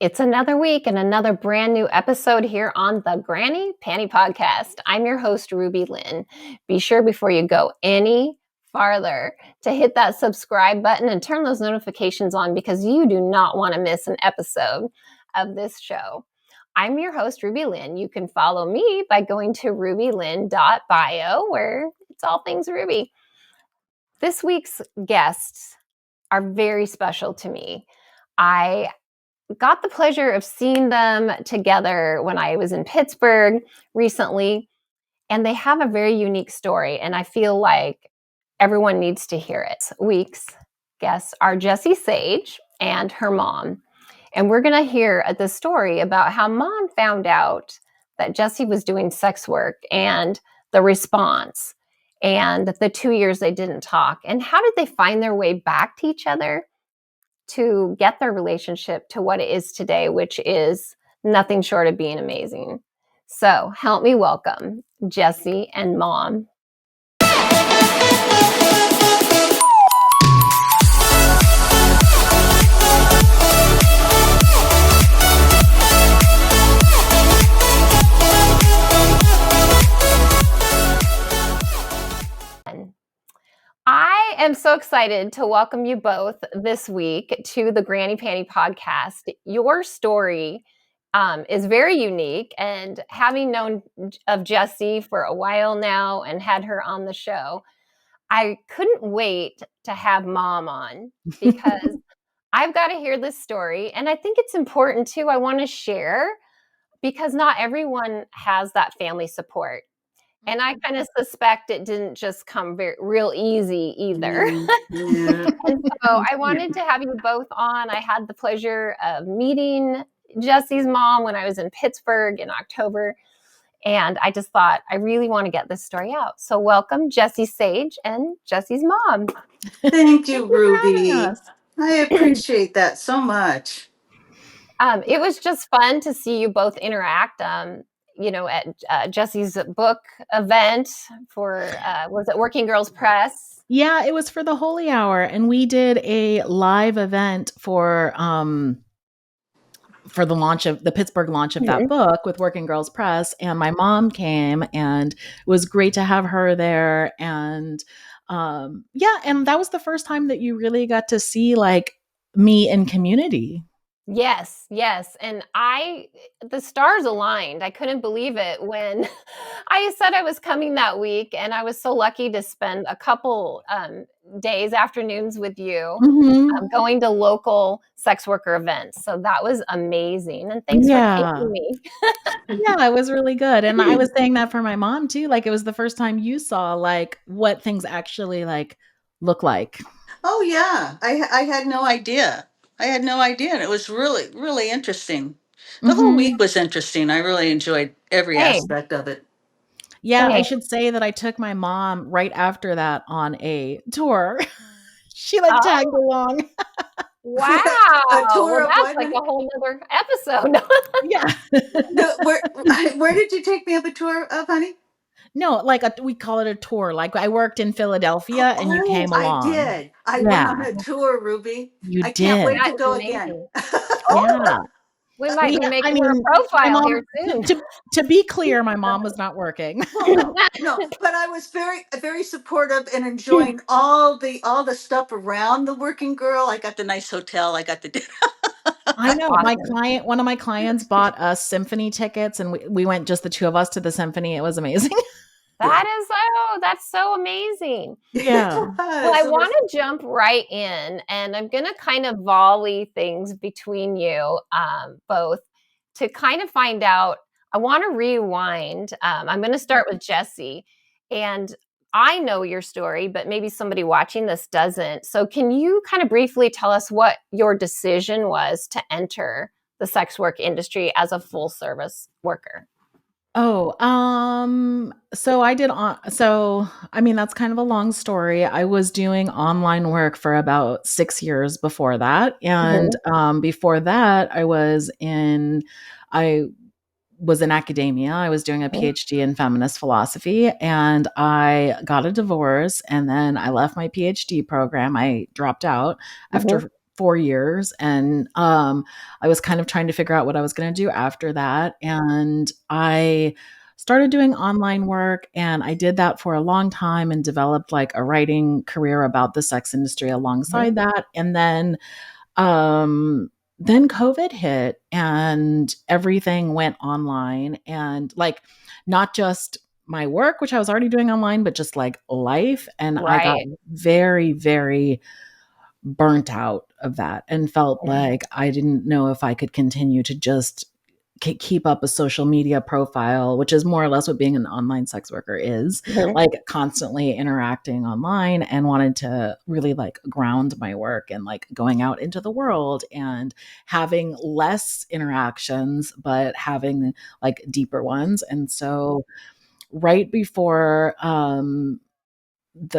It's another week and another brand new episode here on the Granny Panty Podcast. I'm your host, RubyLynne. Be sure before you go any farther to hit that subscribe button and turn those notifications on because you do not want to miss an episode of this show. I'm your host, RubyLynne. You can follow me by going to rubylynne.bio where it's all things Ruby. This week's guests are very special to me. I got the pleasure of seeing them together when I was in Pittsburgh recently, and they have a very unique story, and I feel like everyone needs to hear it. Week's guests are Jessie Sage and her mom, and we're going to hear the story about how mom found out that Jessie was doing sex work and the response and the 2 years they didn't talk, and how did they find their way back to each other to get their relationship to what it is today, which is nothing short of being amazing. So help me welcome Jessie and mom. I am so excited to welcome you both this week to the Granny Panty Podcast. Your story is very unique, and having known of Jessie for a while now and had her on the show, I couldn't wait to have mom on because I've got to hear this story, and I think it's important too. I want to share because not everyone has that family support. And I kind of suspect it didn't just come real easy either. Yeah. And so I wanted to have you both on. I had the pleasure of meeting Jessie's mom when I was in Pittsburgh in October. And I just thought, I really want to get this story out. So welcome, Jessie Sage and Jessie's mom. Thank you, Ruby. I appreciate that so much. It was just fun to see you both interact. At Jessie's book event for, was it Working Girls Press? Yeah, it was for the Holy Hour. And we did a live event for the launch of the Pittsburgh launch of that book with Working Girls Press. And my mom came, and it was great to have her there. And and that was the first time that you really got to see like me in community. Yes. And the stars aligned. I couldn't believe it when I said I was coming that week, and I was so lucky to spend a couple days, afternoons with you, going to local sex worker events. So that was amazing. And thanks for taking me. Yeah, it was really good. And I was saying that for my mom too. Like, it was the first time you saw like what things actually like look like. Oh yeah. I had no idea. And it was really, really interesting. The whole week was interesting. I really enjoyed every aspect of it. Yeah, I should say that I took my mom right after that on a tour. She tagged along. Wow. A tour that's like a whole other episode. Yeah. Where did you take me up a tour of, honey? No, we call it a tour. Like, I worked in Philadelphia and you came along. I did. I went on a tour, Ruby. You did. Can't wait to go again. Yeah. We might be making her a profile here soon. To be clear, my mom was not working. No, but I was very, very supportive and enjoying all the stuff around the working girl. I got the nice hotel. I got the. I know. One of my clients bought us symphony tickets, and we went just the two of us to the symphony. It was amazing. That's so amazing. Yeah. Well, I want to jump right in, and I'm going to kind of volley things between you both to kind of find out. I want to rewind. I'm going to start with Jessie, and I know your story, but maybe somebody watching this doesn't. So can you kind of briefly tell us what your decision was to enter the sex work industry as a full service worker? So that's kind of a long story. I was doing online work for about 6 years before that. And before that, I was in academia. I was doing a PhD in feminist philosophy, and I got a divorce, and then I left my PhD program. I dropped out after 4 years, and I was kind of trying to figure out what I was going to do after that, and I started doing online work, and I did that for a long time and developed like a writing career about the sex industry alongside that. And then COVID hit and everything went online, and like not just my work, which I was already doing online, but just like life. And I got Right. very, very burnt out of that and felt like I didn't know if I could continue to just keep up a social media profile, which is more or less what being an online sex worker is, like constantly interacting online, and wanted to really like ground my work and like going out into the world and having less interactions, but having like deeper ones. And so right before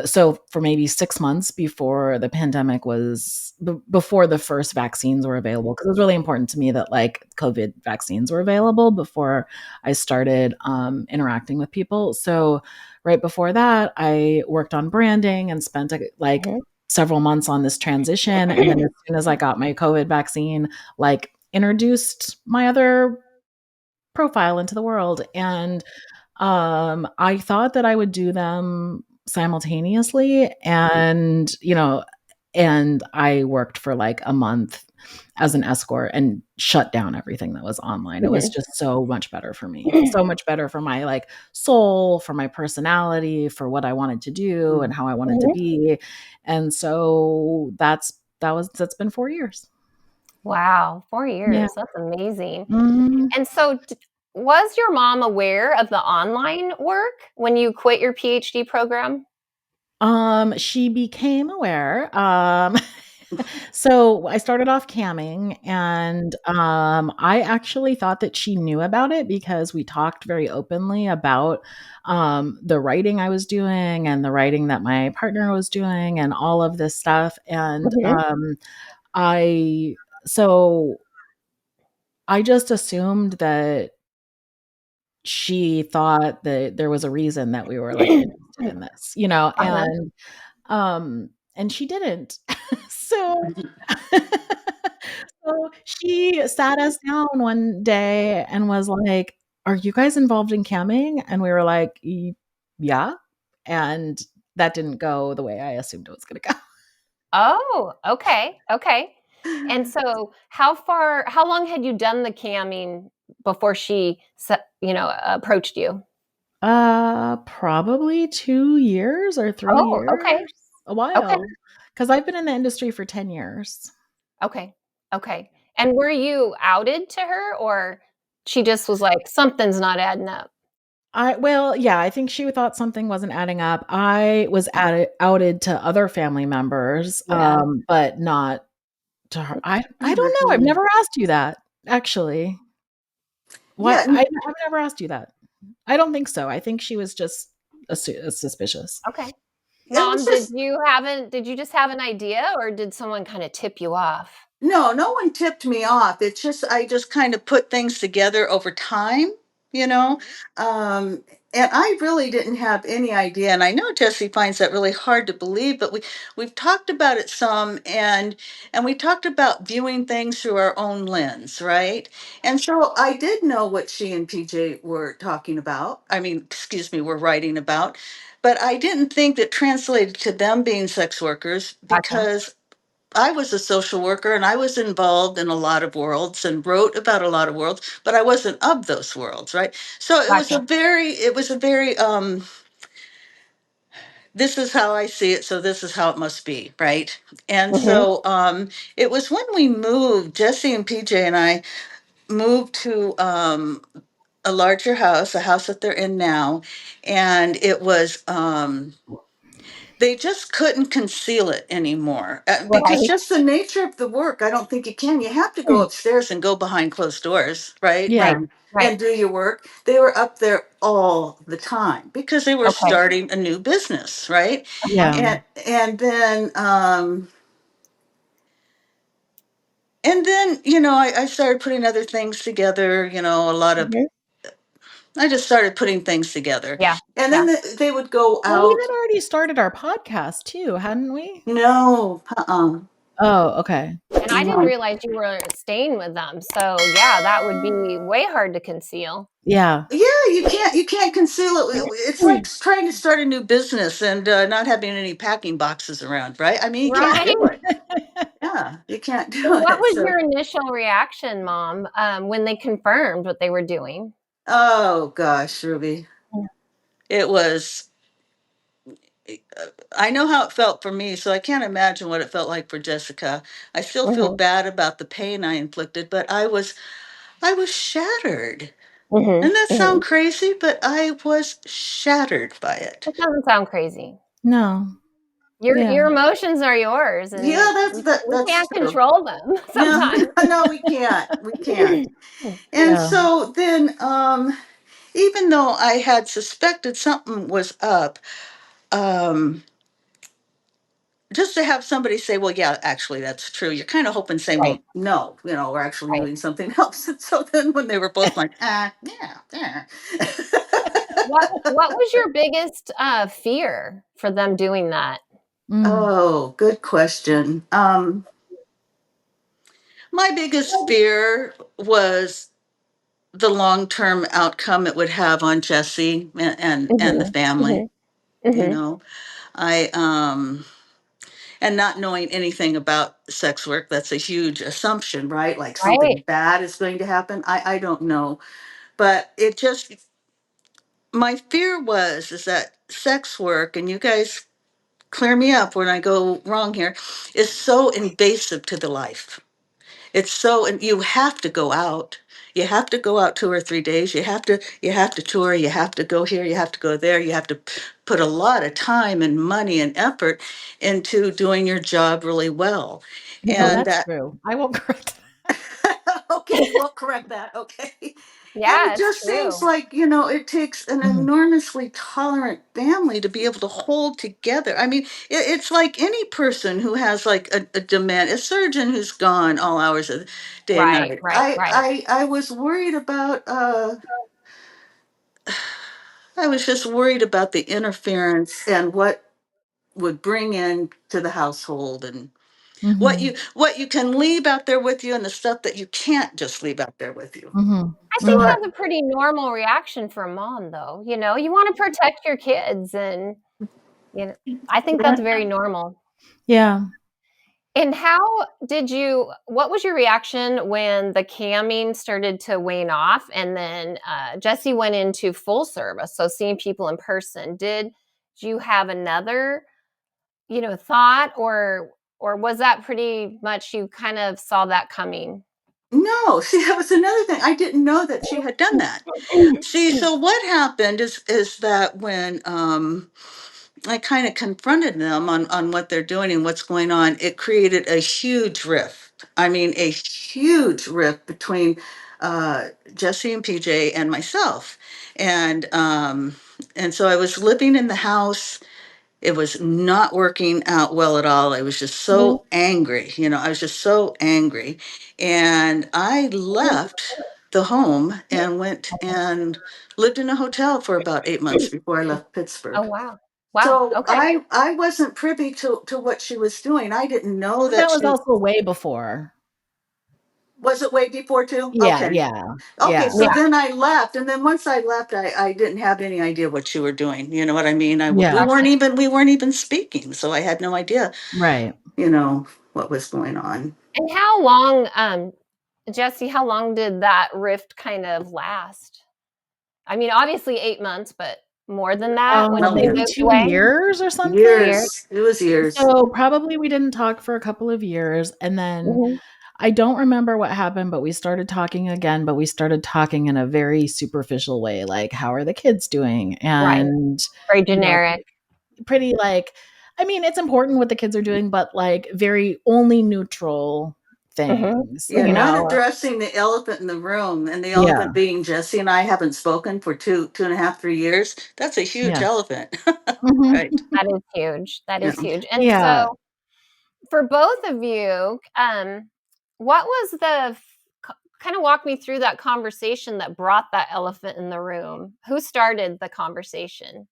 so for maybe 6 months before the pandemic was before the first vaccines were available, because it was really important to me that like COVID vaccines were available before I started interacting with people. So right before that, I worked on branding and spent like several months on this transition. And then as soon as I got my COVID vaccine, like introduced my other profile into the world. And I thought that I would do them simultaneously, and and I worked for like a month as an escort and shut down everything that was online. It was just so much better for me. So much better for my like soul, for my personality, for what I wanted to do and how I wanted to be. And so that's been 4 years. Wow, 4 years. Yeah. That's amazing. Mhm. And so was your mom aware of the online work when you quit your PhD program? She became aware. So I started off camming, and I actually thought that she knew about it because we talked very openly about the writing I was doing and the writing that my partner was doing and all of this stuff. And I so I just assumed that she thought that there was a reason that we were like interested in this, Uh-huh. and she didn't. So so she sat us down one day and was like, "Are you guys involved in camming?" And we were like, Yeah." And that didn't go the way I assumed it was gonna go. Oh, okay, okay. And so how long had you done the camming before she approached you? Probably 2 years or 3 Oh, okay, years. A okay, while, because 'cause I've been in the industry for 10 years. okay, okay. And were you outed to her, or she just was like, "Something's not adding up"? Well, yeah, I think she thought something wasn't adding up. I was outed to other family members, Yeah. but not to her. I Never don't know, told I've me. never asked you that, actually. Why Yeah, I've never asked you that. I don't think so. I think she was just suspicious. Okay. it was Mom, just did you just have an idea, or did someone kinda tip you off? no one tipped me off. It's just I just kind of put things together over time, you know. Um, and I really didn't have any idea. And I know Jesse finds that really hard to believe, but we've talked about it some, and we talked about viewing things through our own lens, right? And so I did know what she and PJ were talking about. I mean, excuse me, were writing about. But I didn't think that translated to them being sex workers Gotcha, because I was a social worker and I was involved in a lot of worlds and wrote about a lot of worlds, but I wasn't of those worlds, right? So gotcha. it was a very this is how I see it, so this is how it must be, right? And Mhm. so it was when we moved, Jesse and PJ and I moved to a larger house, a house that they're in now, and it was they just couldn't conceal it anymore because Right. just the nature of the work, I don't think you can. You have to go upstairs and go behind closed doors, right? Yeah. Right, right. And do your work. They were up there all the time because they were Okay. starting a new business, right? Yeah. and and then I started putting other things together, a lot of Mhm. I just started putting things together, Yeah, and yeah. then they would go Well, we out. had already started our podcast too, hadn't we? No, uh-uh. Oh, okay. And I didn't realize you were staying with them. So yeah, that would be way hard to conceal. Yeah. Yeah, you can't conceal it. It's like trying to start a new business and not having any packing boxes around, right? I mean, you can't Right? do it. Yeah, you can't So do what it. was So, your initial reaction, Mom, when they confirmed what they were doing? oh gosh, Ruby, it was. I know how it felt for me, so I can't imagine what it felt like for Jessica. I still feel Mm-hmm. bad about the pain I inflicted, but I was shattered. Doesn't that Mm-hmm. Mm-hmm. sound crazy? But I was shattered by it. That doesn't sound crazy. No. Yeah. Your emotions are yours, Yeah, and we that's can't true. control them No, sometimes. no, we can't. We can't. And Yeah. so then, even though I had suspected something was up, um, just to have somebody say, "Well, yeah, actually, that's true." You're kind of hoping, say, Right, "Well, no, we're actually right. doing something else." And so then, when they were both like, "Ah, yeah, yeah." What was your biggest fear for them doing that? Mm. Oh, good question. My biggest fear was the long-term outcome it would have on Jesse and the Mhm, family. mhm, You mhm. know, I and not knowing anything about sex work, that's a huge assumption, right? Like Right. something bad is going to happen. I don't know, but it just my fear was is that sex work, and you guys clear me up when I go wrong here, is so invasive to the life. It's so, and you have to go out. You have to go out 2 or 3 days. You have to tour. You have to go here. You have to go there. You have to put a lot of time and money and effort into doing your job really well. Oh, Mhm. And that's true. I will correct okay, you won't correct that. Okay. And Yeah, it it's just seems true. like, it takes an that. Mhm. enormously tolerant family to be able to hold together. I mean, it's like any person who has like a demand, a surgeon who's gone all hours of the day and Right, night. right, I, right. I, I was worried about, I was just worried about the interference and what would bring in to the household and Mhm. what you can leave out there with you and the stuff that you can't just leave out there with you. Mhm. I So think Mhm. that's a pretty normal reaction for a mom, though. You want to protect your kids, and you know, I think that's very normal. Yeah. And what was your reaction when the camming started to wane off and then Jesse went into full service, so seeing people in person? Did you have another, thought, or was that pretty much you kind of saw that coming? no, see, that was another thing. I didn't know that she had done that. See, so what happened is that when I kind of confronted them on what they're doing and what's going on, it created a huge rift. I mean, a huge rift between Jesse and PJ and myself, and and so I was living in the house. It was not working out well at all. I was just Mhm. so angry. I was just so angry. And I left the home and went and lived in a hotel for about 8 months before I left Oh, Pittsburgh. wow. Wow. So Okay. I wasn't privy to what she was doing. I didn't know But that that was she also way before. was it way before too? Yeah, Okay. yeah. Okay, Yeah. so Yeah. then I left, and then once I left, I didn't have any idea what you were doing. You know what I mean? We Yeah. weren't Gotcha. even speaking, so I had no idea, Right. you know, what was going on. And how long, Jesse, how long did that rift kind of last? I mean, obviously 8 months, but more than that when Oh she Maybe yeah, moved 2 away? years or something. Years. years. It was years. So, probably we didn't talk for a couple of years, and then Mhm. I don't remember what happened, but we started talking again, but we started talking in a very superficial way, like, "How are the kids doing?" Right. And, Very you know, generic. pretty, like, I mean, it's important what the kids are doing, but, like, very only neutral Mhm. things, Yeah, you Mhm. not know? addressing the elephant in the room, and the Yeah, elephant being Jesse and I haven't spoken for 2.5, 3 years. That's a huge yeah. elephant, Mhm. right? That is huge. That Yeah. is huge. And Yeah. so for both of you, what was kind of walk me through that conversation that brought that elephant in the room? Who started the conversation?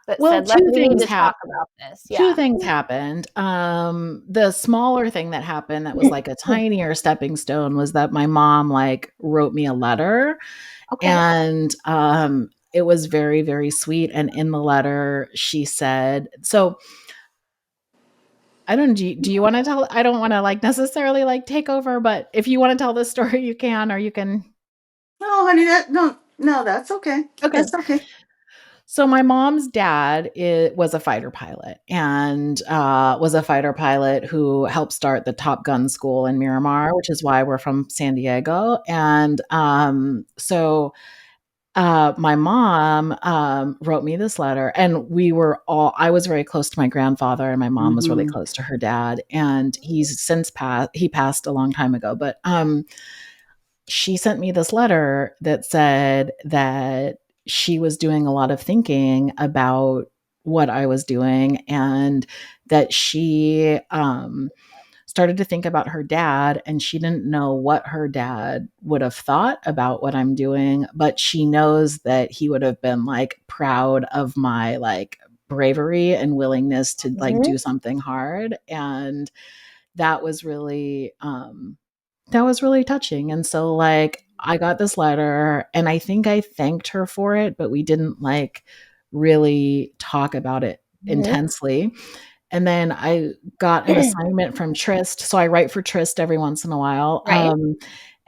that Well, said, "We need to talk about this." two Yeah. things happened. The smaller thing that happened that was like a tinier stepping stone was that my mom like wrote me a letter, Okay. and it was very, very sweet. And in the letter, she said, so I don't, do you want to tell? I don't want to like necessarily like take over, but if you want to tell this story, you can, or you can. No, honey, no, that's okay. Okay. That's okay. So my mom's dad was a fighter pilot, and was a fighter pilot who helped start the Top Gun school in Miramar, which is why we're from San Diego. And so my mom wrote me this letter, and I was very close to my grandfather, and my mom was really close to her dad, and he's since passed. He passed a long time ago, but she sent me this letter that said that she was doing a lot of thinking about what I was doing, and that she started to think about her dad, and she didn't know what her dad would have thought about what I'm doing, but she knows that he would have been like proud of my like bravery and willingness to like do something hard. And that was really touching. And so like I got this letter, and I think I thanked her for it, but we didn't like really talk about it intensely. And then I got an assignment from Trist. So I write for Trist every once in a while. Right.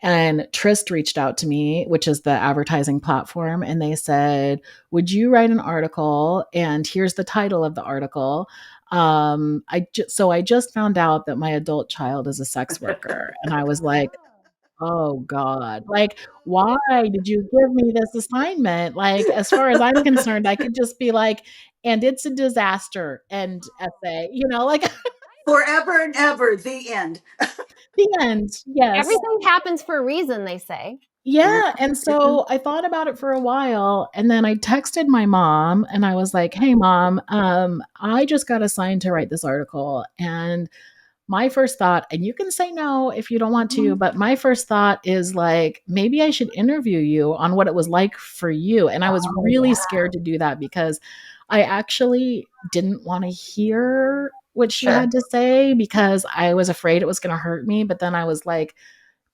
And Trist reached out to me, which is the advertising platform. And they said, would you write an article? And here's the title of the article. So I just found out that my adult child is a sex worker. And I was like, oh God, like, why did you give me this assignment? Like, as far as I'm concerned, I could just be like, and it's a disaster, and essay, like Forever and ever, the end. the end. Yes. Everything happens for a reason, they say. Yeah. And so I thought about it for a while, and then I texted my mom, and I was like, hey mom, I just got assigned to write this article. And my first thought, and you can say no if you don't want to, but my first thought is like, maybe I should interview you on what it was like for you. And I was really scared to do that because I actually didn't want to hear what she had to say, because I was afraid it was going to hurt me. But then I was like,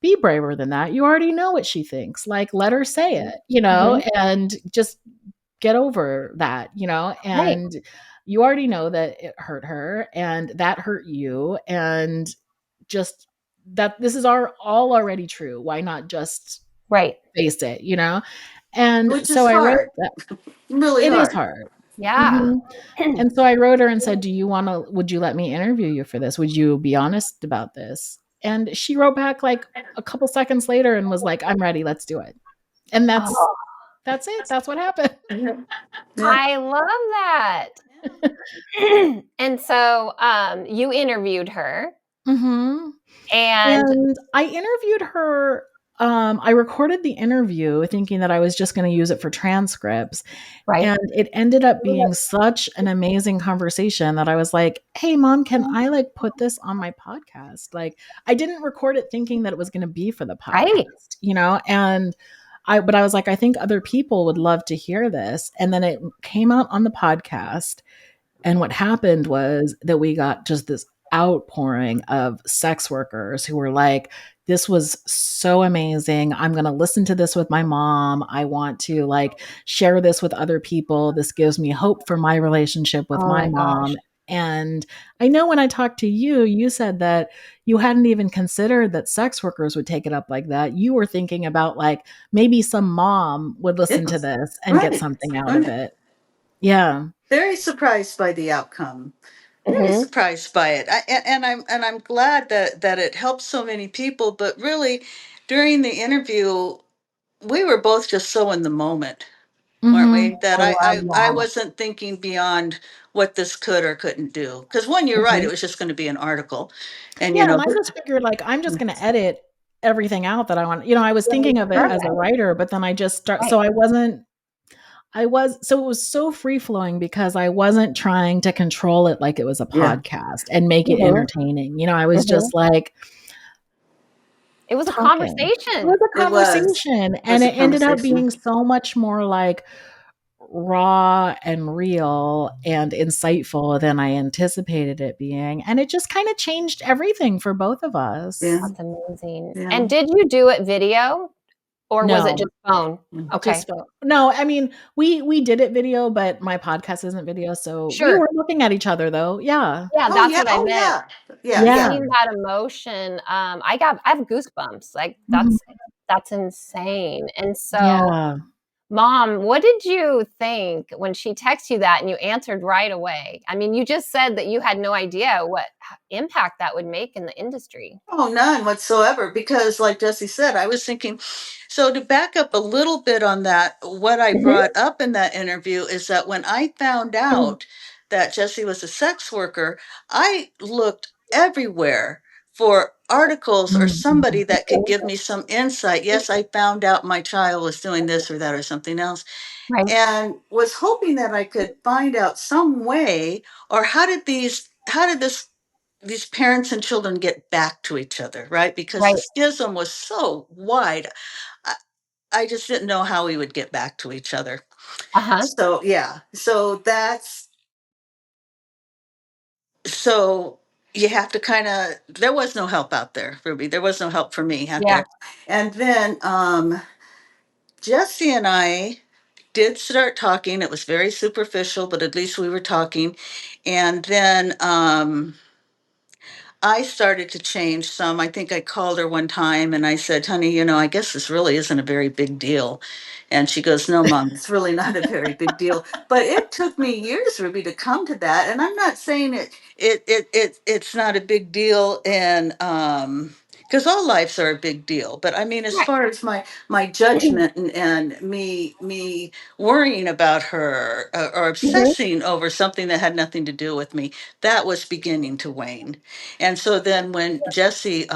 be braver than that. You already know what she thinks. Like, let her say it, and just get over that, and you already know that it hurt her and that hurt you, and just that this is all already true. Why not just face it, And Which so is I wrote hard. that. Really It hard. is hard. Yeah. And so I wrote her and said, would you let me interview you for this? Would you be honest about this? And she wrote back like a couple seconds later and was like, I'm ready. Let's do it. And that's it. That's what happened. Yeah. I love that. And so you interviewed her. And I interviewed her. I recorded the interview thinking that I was just going to use it for transcripts. Right. And it ended up being such an amazing conversation that I was like, hey mom, can I like put this on my podcast? Like, I didn't record it thinking that it was going to be for the podcast, and but I was like, I think other people would love to hear this. And then it came out on the podcast. And what happened was that we got just this outpouring of sex workers who were like, this was so amazing. I'm going to listen to this with my mom. I want to like share this with other people. This gives me hope for my relationship with my mom. And I know when I talked to you, you said that you hadn't even considered that sex workers would take it up like that. You were thinking about like maybe some mom would listen to this and get something out of it. Yeah. Very surprised by the outcome. Very surprised by it. I'm glad that it helped so many people. But really, during the interview, we were both just so in the moment, weren't we? That I wasn't thinking beyond what this could or couldn't do. Because when you're right, it was just going to be an article, and and I just figured like I'm just going to edit everything out that I want. I was thinking of it as a writer, but then I just start. So it was so free flowing because I wasn't trying to control it like it was a podcast and make it entertaining. I was just like, it was a conversation. It was a conversation. And it ended up being so much more like raw and real and insightful than I anticipated it being. And it just kind of changed everything for both of us. Yeah. That's amazing. Yeah. And did you do it video or was it No, just phone? Okay. just phone. No, I mean, we did it video, but my podcast isn't video, so we Sure. were looking at each other though. Yeah. Yeah, Oh that's yeah. what I Oh meant. yeah. Yeah. Yeah. Yeah. Seeing that emotion, I have goosebumps. Like Mhm. that's insane. And so, Yeah. Mom, what did you think when she texted you that and you answered right away? I mean, you just said that you had no idea what impact that would make in the industry. Oh, none whatsoever. Because, like Jesse said, I was thinking. So to back up a little bit on that, what I Mhm. brought up in that interview is that when I found out that Jesse was a sex worker, I looked everywhere for articles or somebody Mhm. that could give me some insight. Yes, I found out my child was doing this or that or something else, Right. and was hoping that I could find out some way, or how did these parents and children get back to each other, right? Because Right. the schism was so wide. I, I just didn't know how we would get back to each other. Uh-huh. So yeah, so you have to kind of, there was no help out there, Ruby. There was no help for me out Yeah. there. And then Jesse and I did start talking. It was very superficial, but at least we were talking. And then I started to change some. I think I called her one time and I said, honey, I guess this really isn't a very big deal. And she goes, no, Mom, it's really not a very big deal. But it took me years, Ruby, to come to that. And I'm not saying it's not a big deal, and because all lives are a big deal. But I mean, as Right. far as my judgment, and me worrying about her, or Mhm. obsessing over something that had nothing to do with me, that was beginning to wane. And so then when Jesse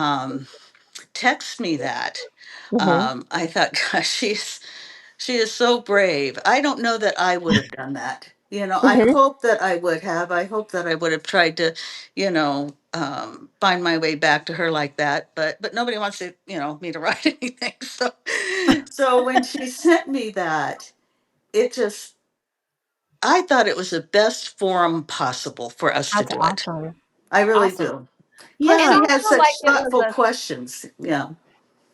texted me that, Mhm. I thought, gosh, she is so brave. I don't know that I would have done that. I Mhm. hope that I would have. I hope that I would have tried to, find my way back to her like that. But nobody wants to, me to write anything. So when she sent me that, it just, I thought it was the best forum possible for us to That's do it. awesome. I really Awesome. do. Plus, And Yeah. she had also like such thoughtful questions. Yeah.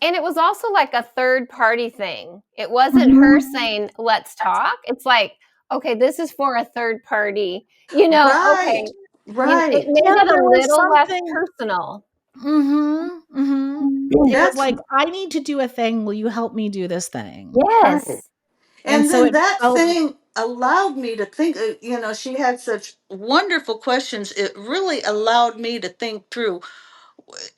it was also like a third party thing. It wasn't her Mhm. saying, "Let's talk." It's like, "Okay, this is for a third party." Right. Okay. It Right. made Yeah, it a there was little less something. personal. Mhm. Mhm. It was That's like, "I need to do a thing. Will you help me do this thing?" right. Yes. And And so then it that felt. thing allowed me to think, she had such wonderful questions. It really allowed me to think through,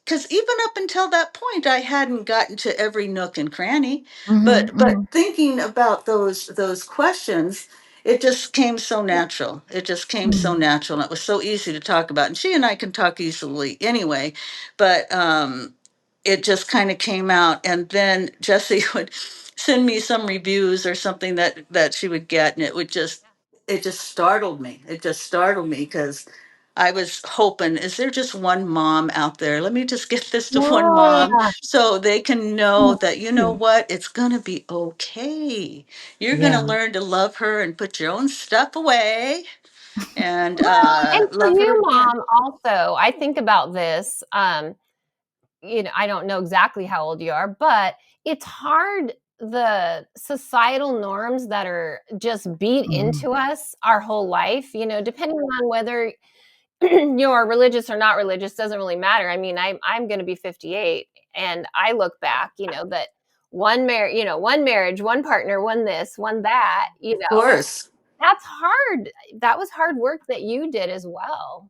because even up until that point I hadn't gotten to every nook and cranny, Mhm. but Mhm. thinking about those questions, it just came so natural. It just came so Mhm. natural. It was so easy to talk about, and she and I can talk easily anyway. But it just kind of came out, and then Jesse would send me some reviews or something that she would get, and it just startled me. It just startled me because I was hoping, is there just one mom out there? Let me just get this to one mom Yeah. so they can know that, you know what, it's going to be okay. You're going to Yeah. learn to love her and put your own stuff away, and Well, and for love her you, again. Mom, also, I think about this, I don't know exactly how old you are, but it's hard the societal norms that are just beat Mhm. into us our whole life, depending on whether you are religious or not religious doesn't really matter. I mean, I'm going to be 58 and I look back, that one marriage, one partner, one this, one that, Of course. that's hard. That was hard work that you did as well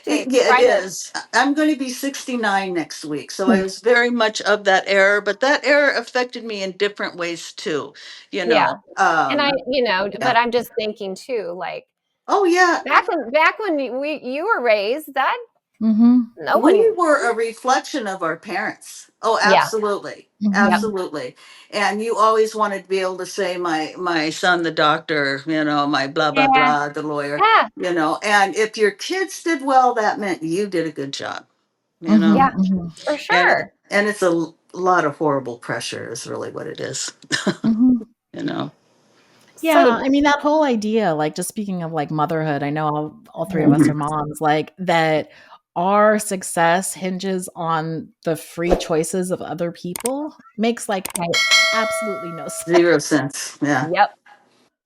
to Yeah, it try to. is. I'm going to be 69 next week. So I was very much of that era, but that era affected me in different ways too. You Yeah. know, And yeah. but I'm just thinking too, like Oh, yeah. back when you were raised, that Mhm. no We one. were a reflection of our parents. Oh, Yeah. absolutely. Yep. Mhm. Absolutely. And you always wanted to be able to say, my son, the doctor, my blah, blah, Yeah. blah, the lawyer, Yeah. and if your kids did well, that meant you did a good job, you know, Mhm. Yeah. Mhm. For and, sure. and it's a lot of horrible pressure is really what it is, Mhm. you know. Yeah, So I mean, that whole idea, like, just speaking of, like, motherhood, I know all 3 of us are moms, like, that our success hinges on the free choices of other people makes, like, right. absolutely no sense. 0 cents. Yeah. Yep.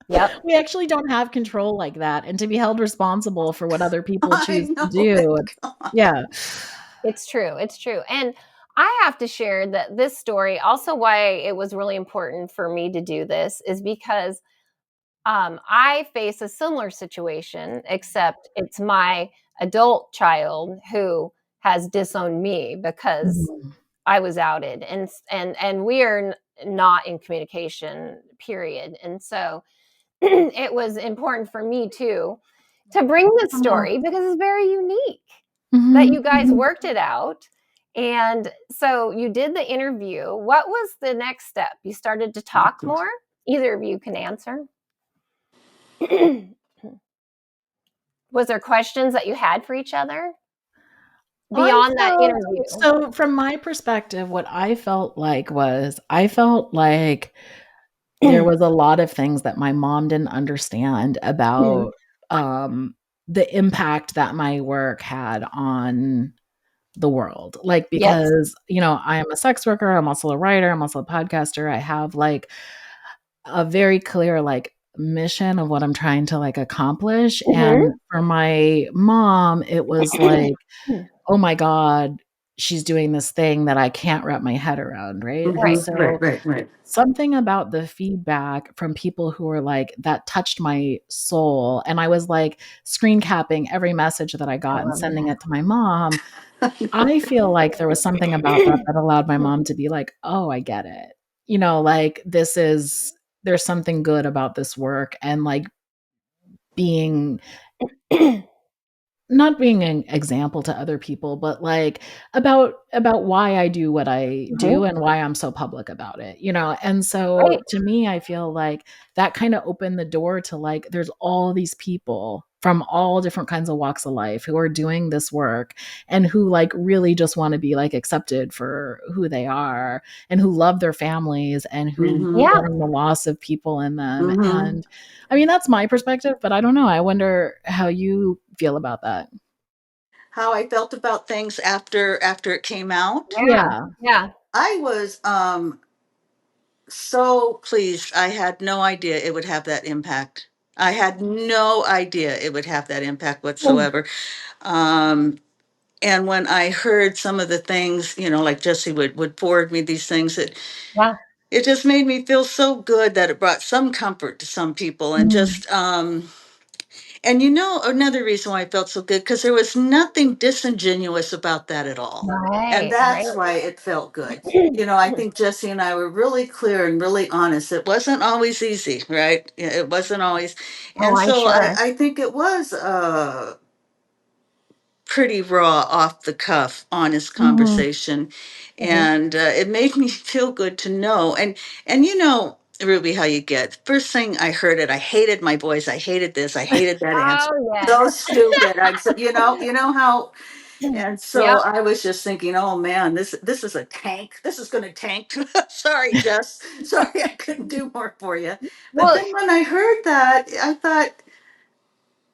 Yep. We actually don't have control like that, and to be held responsible for what other people I choose to know do, it. it's yeah. It's true. It's true. And I have to share that this story, also why it was really important for me to do this, is because I face a similar situation, except it's my adult child who has disowned me because Mhm. I was outed, and we are not in communication, period. And so it was important for me too to bring this story because it's very unique that Mhm, you guys mhm. worked it out. And so you did the interview. What was the next step? You started to talk more? Either of you can answer. Was there questions that you had for each other I beyond that felt interview? so from my perspective, what I felt like was I felt like there was a lot of things that my mom didn't understand about, um, the impact that my work had on the world. Like, Yes. because, I am a sex worker, I'm also a writer, I'm also a podcaster. I have, like, a very clear, like, mission of what I'm trying to, like, accomplish, Mhm. and for my mom, it was like, "Oh my god, she's doing this thing that I can't wrap my head around," right? And Right. Mhm. so Right. something about the feedback from people who were like, "That touched my soul," and I was, like, screen capping every message that I I got and love sending that. it to my mom. I feel like there was something about that that allowed my mom to be like, "Oh, I get it." Like, there's something good about this work and, like, being not being an example to other people, but, like, about why I do what I Mhm. do and why I'm so public about it, and so, Right. to me, I feel like that kinda opened the door to, like, there's all these people from all different kinds of walks of life who are doing this work and who, like, really just wanna be, like, accepted for who they are and who love their families and who Mhm. Yeah. mourn the loss of people in them, Mhm. and I mean, that's my perspective, but I don't know, I wonder how you feel about that. How I felt about things after it came out. Yeah. Yeah. Yeah. I was so pleased. I had no idea it would have that impact. I had no idea it would have that impact Mm. whatsoever. Um, and when I heard some of the things, like Jesse would forward me these things, Yeah. it just made me feel so good that it brought some comfort to some people, and Mm. just and another reason why I felt so good, because there was nothing disingenuous about that at all. And Right. Right. that's why it felt good. I think Jesse and I were really clear and really honest. It wasn't always easy, right? Yeah, it wasn't always. Oh, And I'm so I, sure. I think it was pretty raw, off the cuff, honest Mhm. conversation, Mhm. and it made me feel good to know. And Ruby, how you get first thing I heard it, I hated my voice, I hated this, I hated that answer. Oh, yes. So stupid. I'm so how. And so Yep. I was just thinking, oh man, this is a tank. This is going to tank. Sorry, Jess. Sorry, I couldn't do more for you. But Well, then when I heard that, I thought,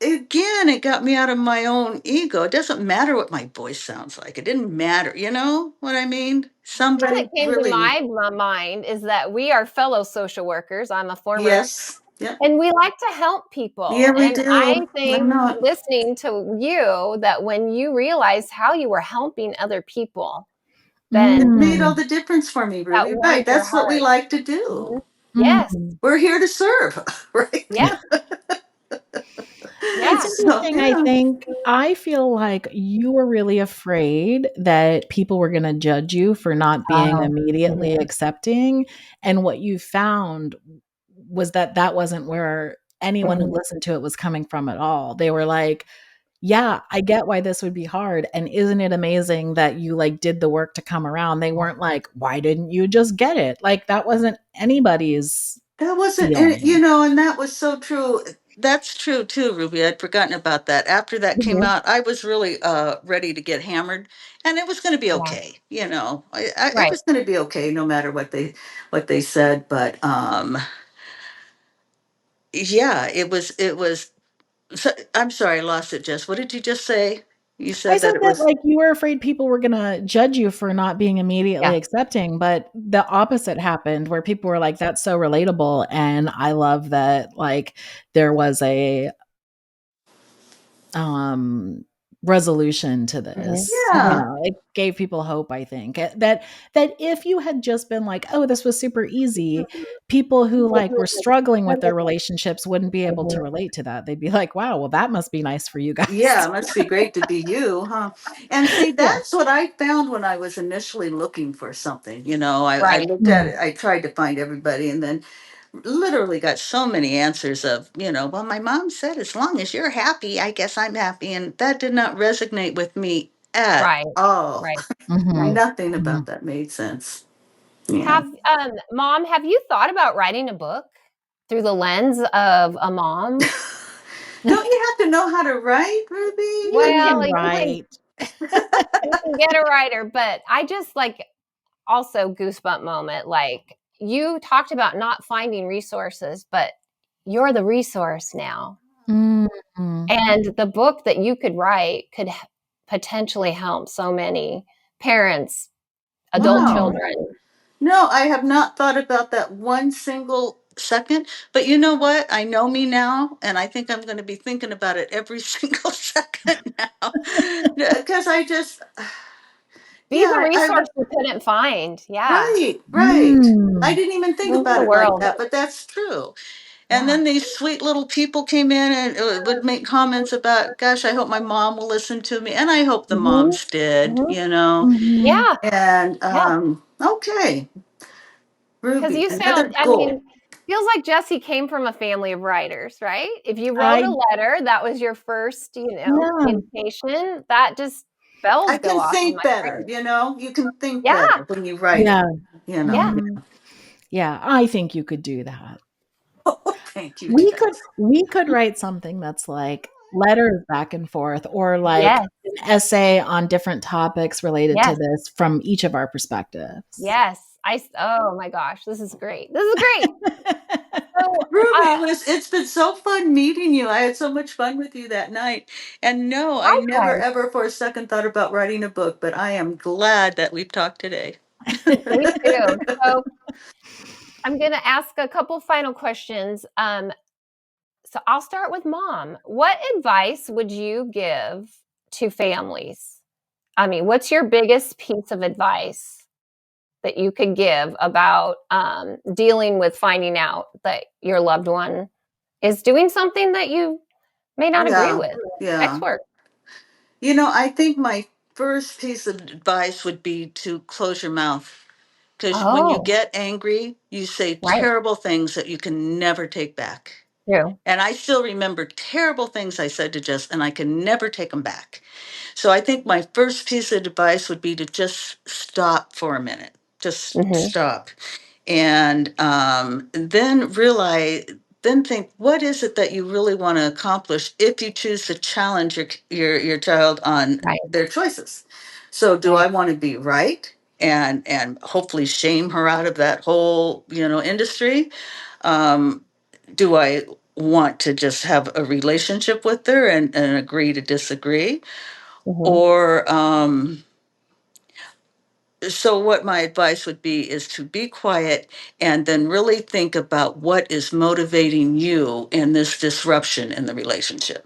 again, it got me out of my own ego. It doesn't matter what my voice sounds like. It didn't matter. You know what I mean? thing that Somebody came to really, my mind is that we are fellow social workers. I'm a former, yes. Yep. and we like to help people. Yeah, we And I do. I think know it. listening to you that when you realized how you were helping other people, then It made all Mm. the difference for me, that Ruby. Right. warmed your That's what we heart. like to do. Mhm. Yes. Mhm. We're here to serve, right? Yeah. It's Yeah. So, interesting, I yeah. think I feel like you were really afraid that people were gonna judge you for not being Oh. immediately Mhm. accepting, and what you found was that that wasn't where anyone who Mhm. listened to it was coming from at all. They were like, "Yeah, I get why this would be hard, and isn't it amazing that you, like, did the work to come around?" They weren't like, "Why didn't you just get it?" Like, that wasn't anybody's That wasn't, feeling. and that was so true. That's true too, Ruby. I'd forgotten about that. After that came Mhm. out, I was really ready to get hammered, and it was going to be Yeah. okay. It Right. was going to be okay no matter what they said. But yeah, it was, so, I'm sorry, I lost it, Jess. What did you just say? You I said said that it that, was, like, you were afraid people were gonna judge you for not being immediately Yeah. accepting, but the opposite happened where people were like, "That's so relatable," and I love that, like, there was a, resolution to Mhm. this. You yeah, know, it gave people hope, I think, that if you had just been like, "Oh, this was super easy," people who, like, were struggling with their relationships wouldn't be able to Mhm. relate to that. They'd be like, "Wow, well, that must be nice for you yeah, guys." it must be great to be you, huh? And see, Yeah. that's what I found when I was initially looking for something. I Right. looked at Mm. it, I tried to find everybody, and then literally got so many answers of, well, my mom said, as long as you're happy, I guess I'm happy. And that did not resonate with me at Right. all. Right. Right. Mhm. Nothing Mhm. about that made sense. Yeah. Mom, have you thought about writing a book through the lens of a mom? Don't you have to know how to write, Ruby? You I Well, can you can write. you can get a writer, but I just like also goosebump moment. Like you talked about not finding resources, but you're the resource now. Mhm. And the book that you could write could potentially help so many parents, adult Wow. children. No, I have not thought about that one single second. But you know what? I know me now, and I think I'm going to be thinking about it every single second now. Because I just, Be the yeah, resource you couldn't find. Yeah. right, right. I Mm. didn't even think Change about the it like world. that, but that's true. And Yeah. then these sweet little people came in and would make comments about, gosh, I hope my mom will listen to me. And I hope the Mhm. moms did, Mhm. Mhm. Yeah. And Yeah. okay, Because Ruby, you another sound, I goal. mean, feels like Jessie came from a family of writers, right? If you wrote I a letter, that was your first, yeah. communication, that just bells I go can off in think my better, brain. you can think Yeah. better when you write it, Yeah. you know. Yeah. Mhm. Yeah, I think you could do that. Oh, thank you, We could Jess. we could write something that's like letters back and forth or like Yes. an essay on different topics related to Yes. this from each of our perspectives. Yes. Oh my gosh. This is great. This is great. So, Ruby, it's been so fun meeting you. I had so much fun with you that night. And no, I never likewise, ever for a second thought about writing a book, but I am glad that we've talked today. me too. So, I'm going to ask a couple final questions. So I'll start with mom. What advice would you give to families? I mean, what's your biggest piece of advice that you could give about dealing with finding out that your loved one is doing something that you may not agree Yeah, with? Sex yeah. work. I think my first piece of advice would be to close your mouth. Because when you Oh, get angry, you say right. terrible things that you can never take back. True. And I still remember terrible things I said to Jess, and I can never take them back. So I think my first piece of advice would be to just stop for a minute. Just Hmm. stop. And then think, what is it that you really want to accomplish if you choose to challenge your child on Right. their choices? So do Right. I want to be right and hopefully shame her out of that whole industry? Um, do I want to just have a relationship with her and agree to disagree? Hmm. Or so what my advice would be is to be quiet and then really think about what is motivating you in this disruption in the relationship.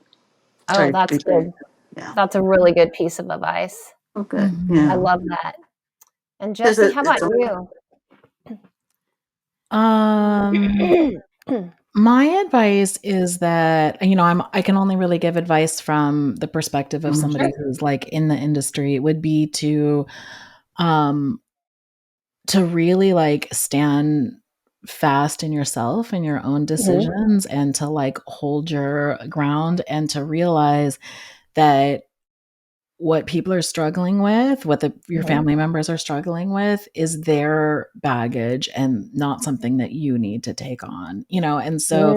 Oh, Try to that's figure. good. Yeah. That's a really good piece of advice. Okay. I Yeah. Mhm. love that. And Because Jessie, how about it's a you? Um, my advice is that, I can only really give advice from the perspective of Sure. somebody who's like in the industry would be um, to really like stand fast in yourself and your own Hmm. decisions and to like hold your ground and to realize that what people are struggling with, your Hmm. family members are struggling with is their baggage and not something that you need to take on, and so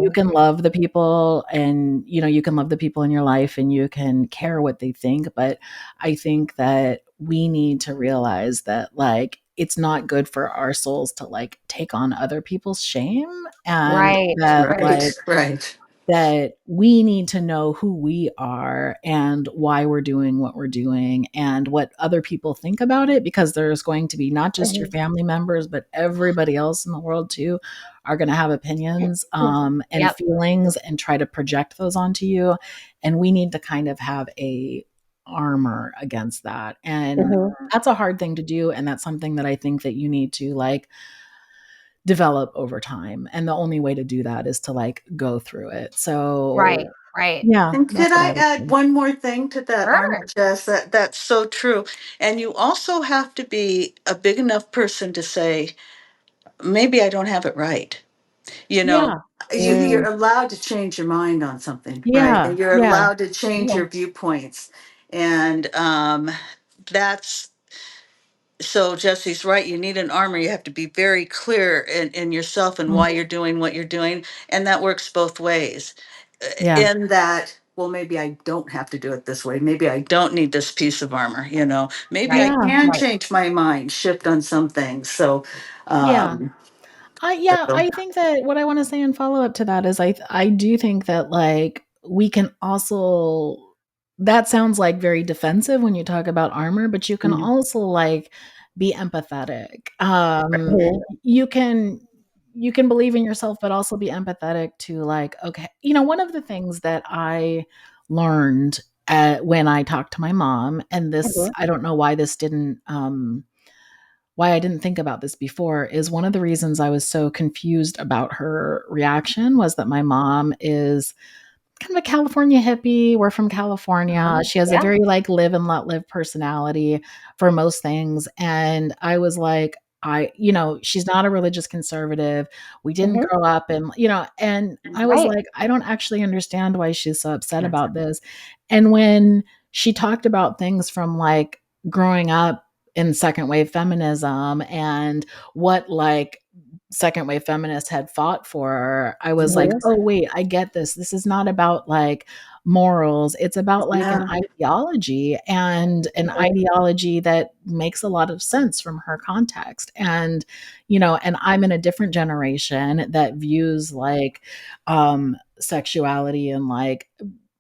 you Mm. can love the people and, you can love the people in your life and you can care what they think. But I think that we need to realize that like it's not good for our souls to like take on other people's shame, and Right. that like Right. that we need to know who we are and why we're doing what we're doing and what other people think about it, because there's going to be not just your family members, but everybody else in the world too are going to have opinions and Yep. feelings and try to project those onto you. And we need to kind of have a armor against that. And that's a hard thing to do. And that's something that I think that you need to like develop over time. And the only way to do that is to like go through it. So Right. yeah, And that's could what I I would add say. one more thing to that Sure. armor, Jess? That's so true. And you also have to be a big enough person to say, maybe I don't have it right. You know, Yeah. you're allowed to change your mind on something, right? Yeah. And you're Yeah. allowed to change your viewpoints. And that's so Jesse's right. You need an armor. You have to be very clear in yourself and Mm. why you're doing what you're doing. And that works both ways. Yeah. In that, well, maybe I don't have to do it this way. Maybe I don't need this piece of armor, you know. Maybe I Right. Yeah. can Right. change my mind, shift on some things. So Yeah. um so- I think that what I want to say in follow up to that is I do think that like we can also, that sounds like very defensive when you talk about armor, but you can Mhm. also like be empathetic. Mhm. You can believe in yourself but also be empathetic to like, okay, one of the things that I learned when I talked to my mom, and this, I don't know why I didn't think about this before, is one of the reasons I was so confused about her reaction was that my mom is kind of a California hippie. We're from California. She has a Yeah. very like live and let live personality for most things. And I was like, she's not a religious conservative. We didn't Mhm. grow up and I was Right. like, I don't actually understand why she's so upset about this. And when she talked about things from like growing up in second wave feminism and what like second wave feminists had fought for, I was like, Mhm. oh, wait, I get this. This is not about like morals. It's about like an yeah. ideology, and an ideology that makes a lot of sense from her context. And I'm in a different generation that views like sexuality and like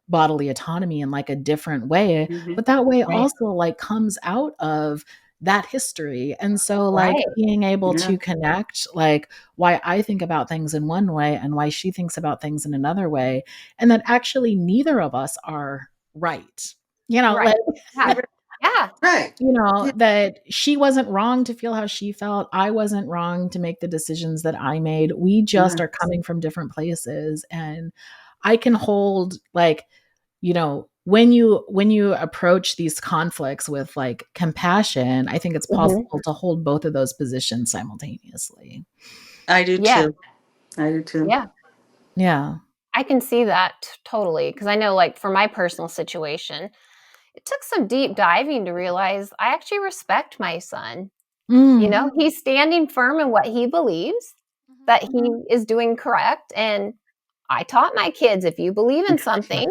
bodily autonomy in like a different way, Mhm. but that way Right. also like comes out of that history. And so like Right. being able Yeah. to connect like why I think about things in one way and why she thinks about things in another way, and that actually neither of us are right. Right. Like Yeah. Yeah. Right. Yeah. that she wasn't wrong to feel how she felt. I wasn't wrong to make the decisions that I made. We just Yeah. are coming from different places. And I can hold like, when you approach these conflicts with like compassion, I think it's Mhm. possible to hold both of those positions simultaneously. I do Yeah. too. I do too. Yeah. Yeah. I can see that totally, because I know, like, for my personal situation, it took some deep diving to realize I actually respect my son. Mm. He's standing firm in what he believes, that he is doing correct. And I taught my kids, if you believe in something,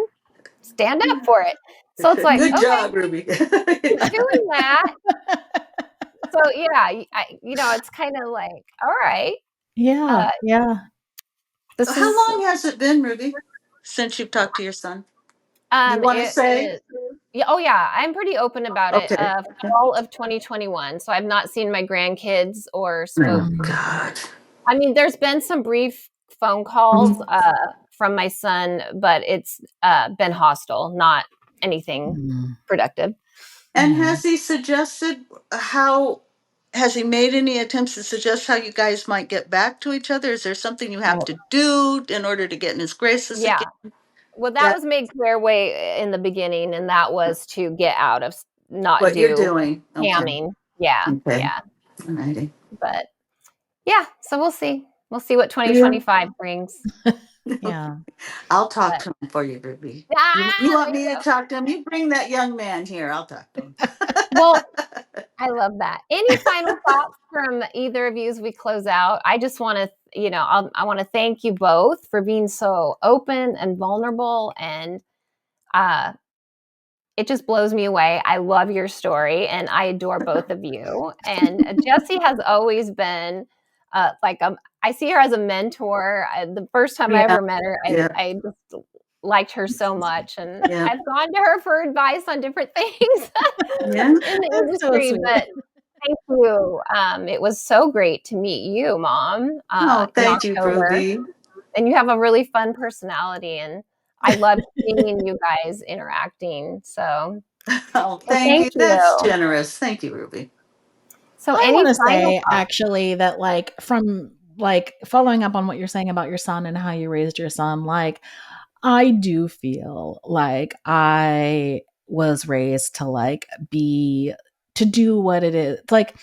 stand up for it. So it's like, Good okay, job, Ruby. he's doing that. So yeah, it's kind of like, all right, Yeah. uh, Yeah. So this how is, long has it been, Ruby, since you've talked to your son? You want to it say? is. Yeah, oh yeah, I'm pretty open about it. Okay. Fall of 2021. So I've not seen my grandkids or Oh spoke. Mm. God. I mean, there's been some brief phone calls from my son, but it's been hostile, not anything Mm. productive. And Yeah. has he suggested how? Has he made any attempts to suggest how you guys might get back to each other? Is there something you have Oh, to do in order to get in his graces yeah. again? Well, that That was made clear way in the beginning, and that was to get out of not what you're do doing? Okay. hamming. Yeah, Okay. yeah. Alrighty. But yeah, so we'll see. We'll see what Yeah. 2025 brings. Yeah. I'll talk But to him for you, Ruby. You there want you me to go. talk to him? You bring that young man here. I'll talk to him. Well, I love that. Any final thoughts from either of you as we close out? I just want to, I want to thank you both for being so open and vulnerable, and uh, it just blows me away. I love your story, and I adore both of you. And Jessie has always been I see her as a mentor. The first time I ever met her, I just liked her so much, and I've gone to her for advice on different things in the industry. So but thank you. It was so great to meet you, Mom. Thank you, Ruby. And you have a really fun personality, and I love seeing you guys interacting. So, thank you. That's generous. Thank you, Ruby. So, I want to say actually that, like, from like following up on what you're saying about your son and how you raised your son, like, I do feel like I was raised to like to do what it is. Like,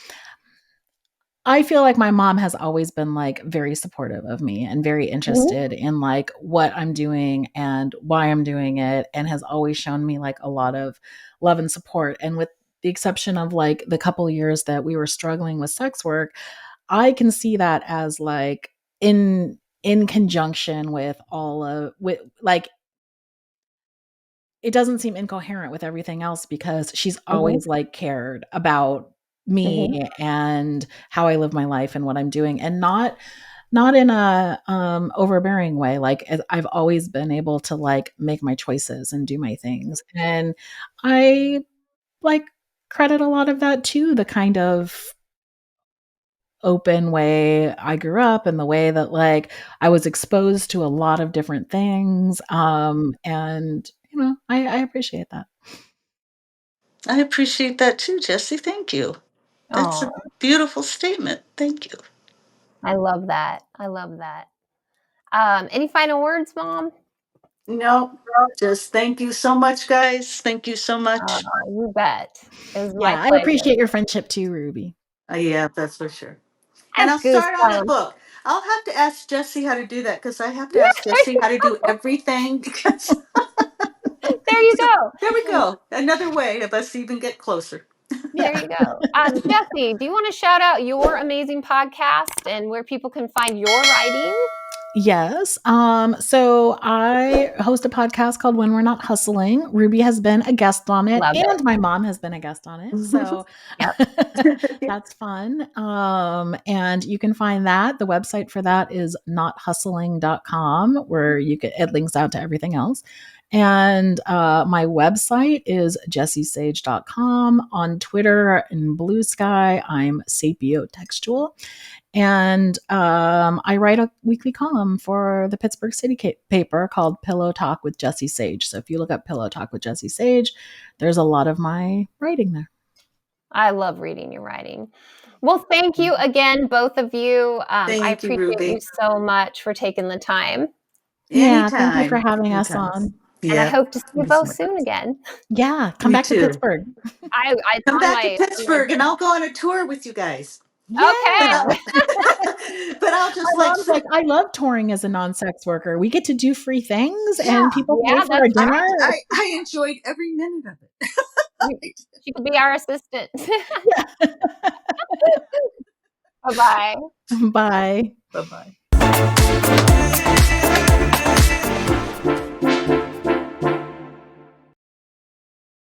I feel like my mom has always been like very supportive of me and very interested in like what I'm doing and why I'm doing it, and has always shown me like a lot of love and support. And with the exception of like the couple years that we were struggling with sex work, I can see that as like in conjunction with like, it doesn't seem incoherent with everything else, because she's always like cared about me and how I live my life and what I'm doing, and not in a overbearing way. Like, I've always been able to like make my choices and do my things, and I like credit a lot of that to the kind of open way I grew up, and the way that like I was exposed to a lot of different things, and you know, I appreciate that. I appreciate that too, Jessie. Thank you. That's a beautiful statement. Thank you. I love that. Any final words, Mom? No, just thank you so much, guys. Thank you so much. You bet. It was my I pleasure. appreciate your friendship too, Ruby. Yeah, that's for sure. And I'll start on a book. I'll have to ask Jessie how to do that, because I have to ask Jessie how to do everything. Because there you go. There we go. Another way of us even get closer. There you go. Jessie, do you want to shout out your amazing podcast and where people can find your writing? Yes. So I host a podcast called When We're Not Hustling. Ruby has been a guest on it, and my mom has been a guest on it. So that's fun. And you can find that. The website for that is nothustling.com, where it links out to everything else. And my website is jessiesage.com. On Twitter and Blue Sky, I'm sapiotextual. And I write a weekly column for the Pittsburgh City paper called Pillow Talk with Jessie Sage. So if you look up Pillow Talk with Jessie Sage, there's a lot of my writing there. I love reading your writing. Well, thank you again, both of you. I appreciate you so much for taking the time. Yeah, thank you for having us on. And I hope to see you both soon again. Yeah, come back to Pittsburgh. I come back to Pittsburgh, and I'll go on a tour with you guys. Yeah. Okay. But I'll just I love touring as a non-sex worker. We get to do free things, and people pay for our dinner. I enjoyed every minute of it. She could be our assistant. Bye-bye. Bye. Bye-bye.